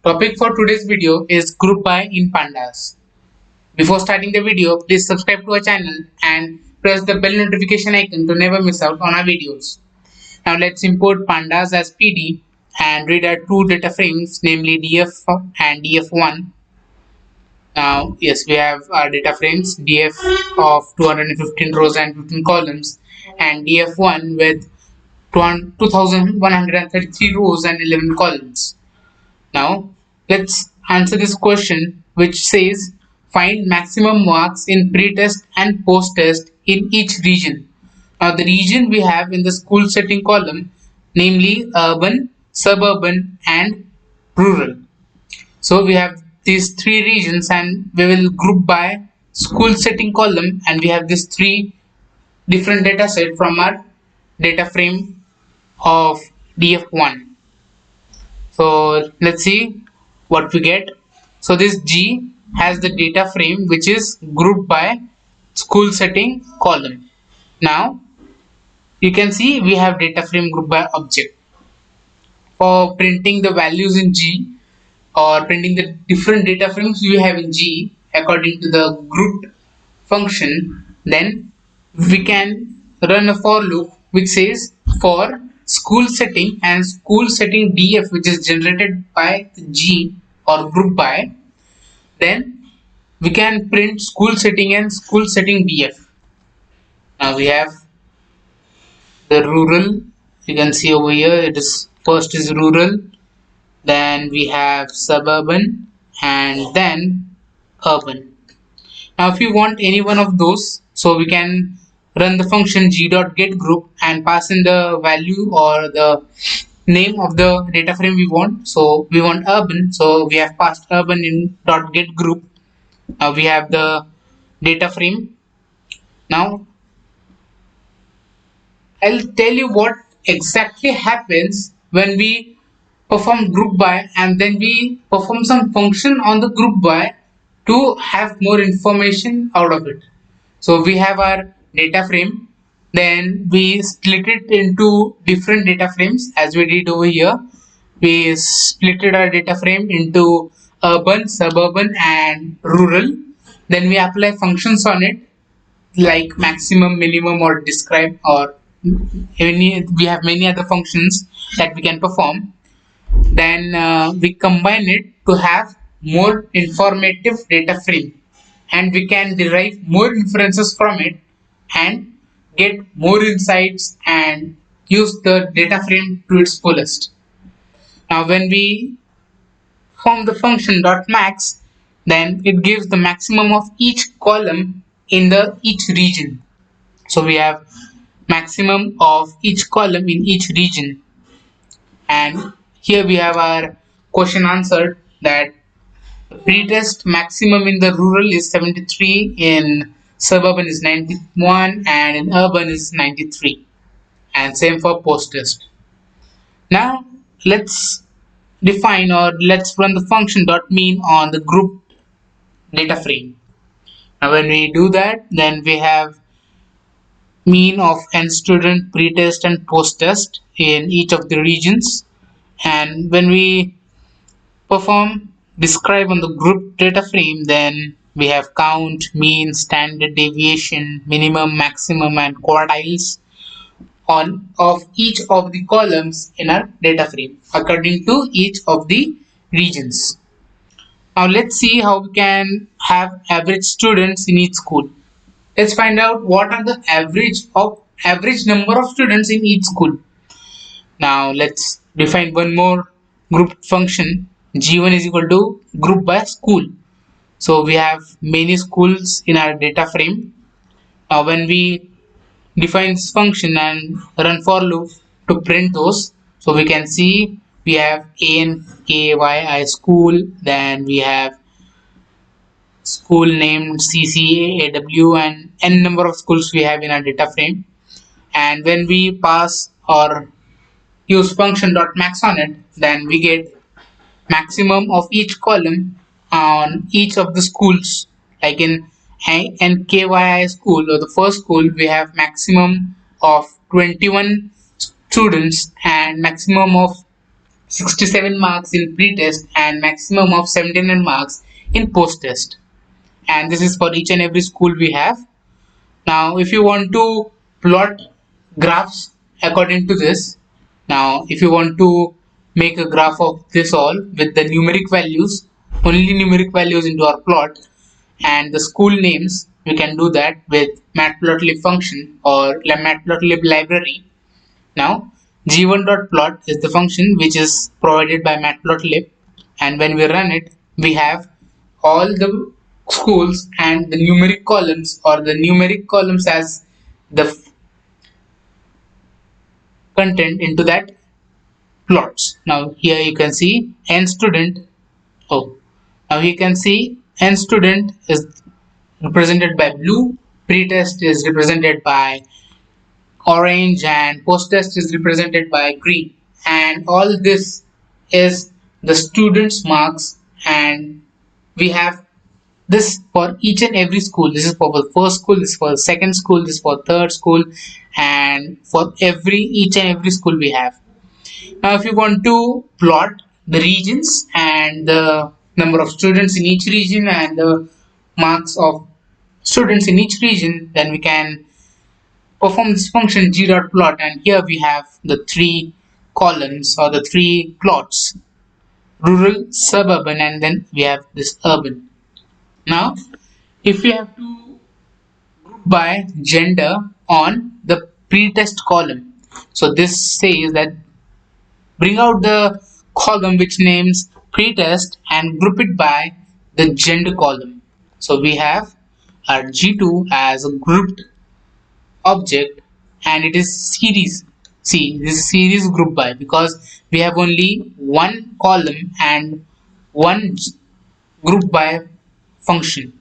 Topic for today's video is group by in pandas. Before starting the video, please subscribe to our channel and press the bell notification icon to never miss out on our videos. Now let's import pandas as PD and read our two data frames, namely df and df1. Now yes, we have our data frames df of 215 rows and 15 columns and df1 with 2133 rows and 11 columns. Now let's answer this question, which says find maximum marks in pre-test and post-test in each region. Now the region we have in the school setting column, namely urban, suburban and rural. So we have these three regions and we will group by school setting column, and we have these three different data set from our data frame of df1. So let's see what we get. So this G has the data frame which is grouped by school setting column. Now you can see we have data frame grouped by object. For printing the values in G or printing the different data frames we have in G according to the grouped function, then we can run a for loop which says for school setting and school setting df, which is generated by G or group by, then we can print school setting and school setting df. Now we have the rural, you can see over here it is first is rural, then we have suburban and then urban. Now if you want any one of those, so we can run the function g.getGroup and pass in the value or the name of the data frame we want. So we want urban, so we have passed urban in .getGroup. Now we have the data frame. Now I'll tell you what exactly happens when we perform group by and then we perform some function on the group by to have more information out of it. So we have our data frame, then we split it into different data frames as we did over here. We splitted our data frame into urban, suburban and rural. Then we apply functions on it like maximum, minimum or describe, or we have many other functions that we can perform. Then we combine it to have more informative data frame, and we can derive more inferences from it and get more insights and use the data frame to its fullest. Now when we form the function .max, then it gives the maximum of each column in the each region. So we have maximum of each column in each region, and here we have our question answered that pre-test maximum in the rural is 73, in suburban is 91 and in urban is 93, and same for post-test. Now let's define or let's run the function .mean on the group data frame. Now when we do that, then we have mean of n student pre-test and post-test in each of the regions, and when we perform describe on the group data frame, then we have count, mean, standard deviation, minimum, maximum and quartiles on of each of the columns in our data frame according to each of the regions. Now let's see how we can have average students in each school. Let's find out what are the average number of students in each school. Now let's define one more group function. G1 is equal to group by school. So we have many schools in our data frame. Now when we define this function and run for loop to print those, so we can see we have ANKYI school, then we have school named CCAAW, and n number of schools we have in our data frame. And when we pass or use function .max on it, then we get maximum of each column on each of the schools. Like in NKYI school or the first school, we have maximum of 21 students and maximum of 67 marks in pre-test and maximum of 79 marks in post-test. And this is for each and every school we have. Now if you want to plot graphs according to this, now if you want to make a graph of this all with the numeric values, only numeric values into our plot, and the school names, we can do that with matplotlib function or matplotlib library. Now g1.plot is the function which is provided by matplotlib, and when we run it, we have all the schools and the numeric columns, or the numeric columns as the content into that plots. Now here you can see n student. Oh, now you can see n student is represented by blue, pretest is represented by orange, and post-test is represented by green. And all this is the students' marks, and we have this for each and every school. This is for the first school, this is for the second school, this is for third school, and for each and every school we have. Now if you want to plot the regions and the number of students in each region and the marks of students in each region, then we can perform this function g.plot, and here we have the three columns or the three plots: rural, suburban, and then we have this urban. Now if we have to group by gender on the pretest column, so this says that bring out the column which names pretest and group it by the gender column. So we have our G2 as a grouped object, and it is series. See, this is series group by, because we have only one column and one group by function.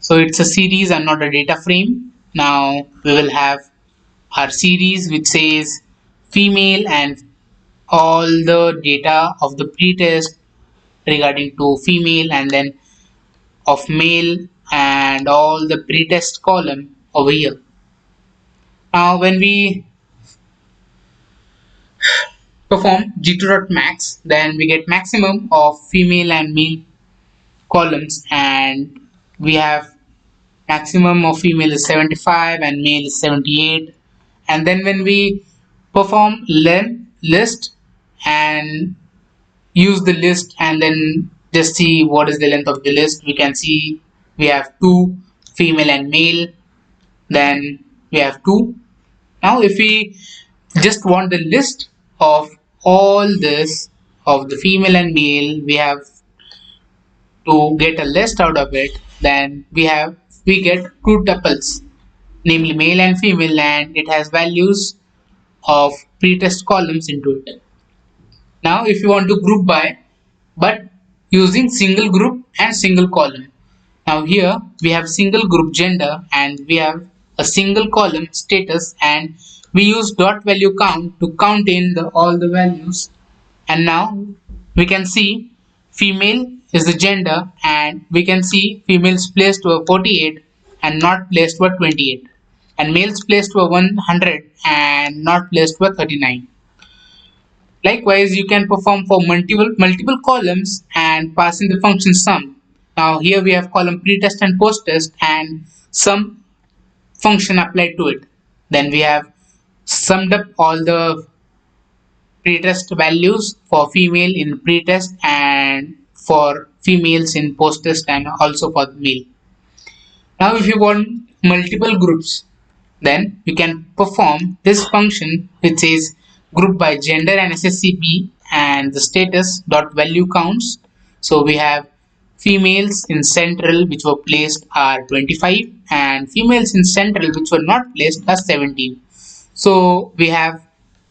So it's a series and not a data frame. Now we will have our series which says female and all the data of the pretest regarding to female, and then of male and all the pretest column over here. Now when we perform g2.max, then we get maximum of female and male columns, and we have maximum of female is 75 and male is 78. And then when we perform list and use the list and then just see what is the length of the list, we can see we have 2 female and male, then we have 2. Now if we just want the list of all this of the female and male, we have to get a list out of it. Then we get 2 tuples, namely male and female, and it has values of pretest columns into it. Now if you want to group by but using single group and single column, now here we have single group gender and we have a single column status, and we use dot value count to count in all the values. And now we can see female is the gender, and we can see females placed to a 48 and not placed to a 28, and males placed to a 100 and not placed to a 39. Likewise, you can perform for multiple columns and pass in the function sum. Now here we have column pretest and posttest and sum function applied to it. Then we have summed up all the pretest values for female in pretest and for females in posttest and also for male. Now if you want multiple groups, then you can perform this function which says group by gender and SSCB and the status dot value counts. So we have females in central which were placed are 25 and females in central which were not placed are 17. So we have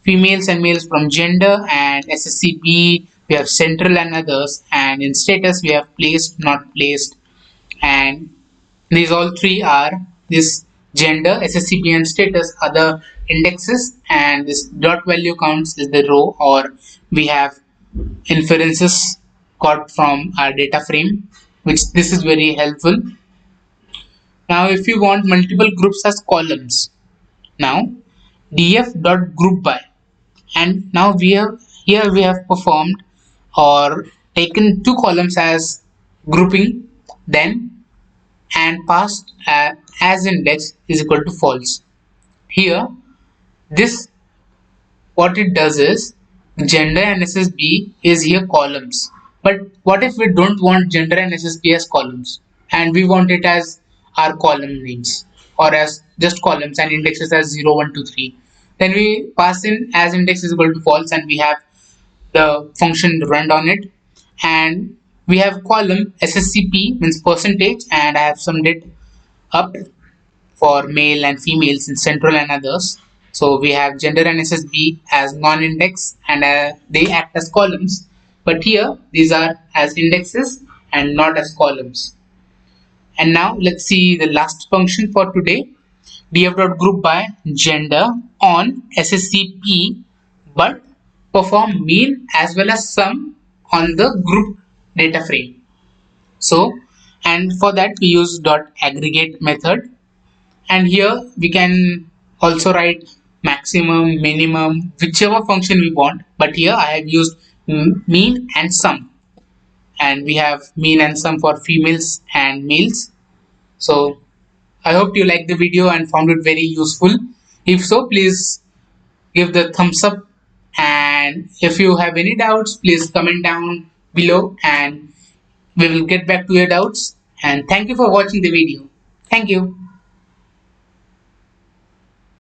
females and males from gender and SSCB, we have central and others, and in status we have placed, not placed, and these all three are this gender, SSCB and status are the indexes, and this dot value counts is the row, or we have inferences got from our data frame, which this is very helpful. Now if you want multiple groups as columns, now df dot group by, and now we have Here we have performed or taken two columns as grouping, then and passed as index is equal to false. Here, this what it does is gender and SSB is here columns. But what if we don't want gender and SSB as columns and we want it as our column names or as just columns and indexes as 0, 1, 2, 3? Then we pass in as index is equal to false and we have the function run on it, and we have column SSCP means percentage, and I have summed it up for male and females in central and others. So we have gender and SSB as non-index and they act as columns, but here these are as indexes and not as columns. And now let's see the last function for today. df.group by gender on SSCP but perform mean as well as sum on the group data frame. So, and for that we use dot aggregate method, and here we can also write maximum, minimum, whichever function we want, but here I have used mean and sum, and we have mean and sum for females and males. So I hope you liked the video and found it very useful. If so, please give the thumbs up, and if you have any doubts, please comment down below and we will get back to your doubts. And thank you for watching the video. Thank you.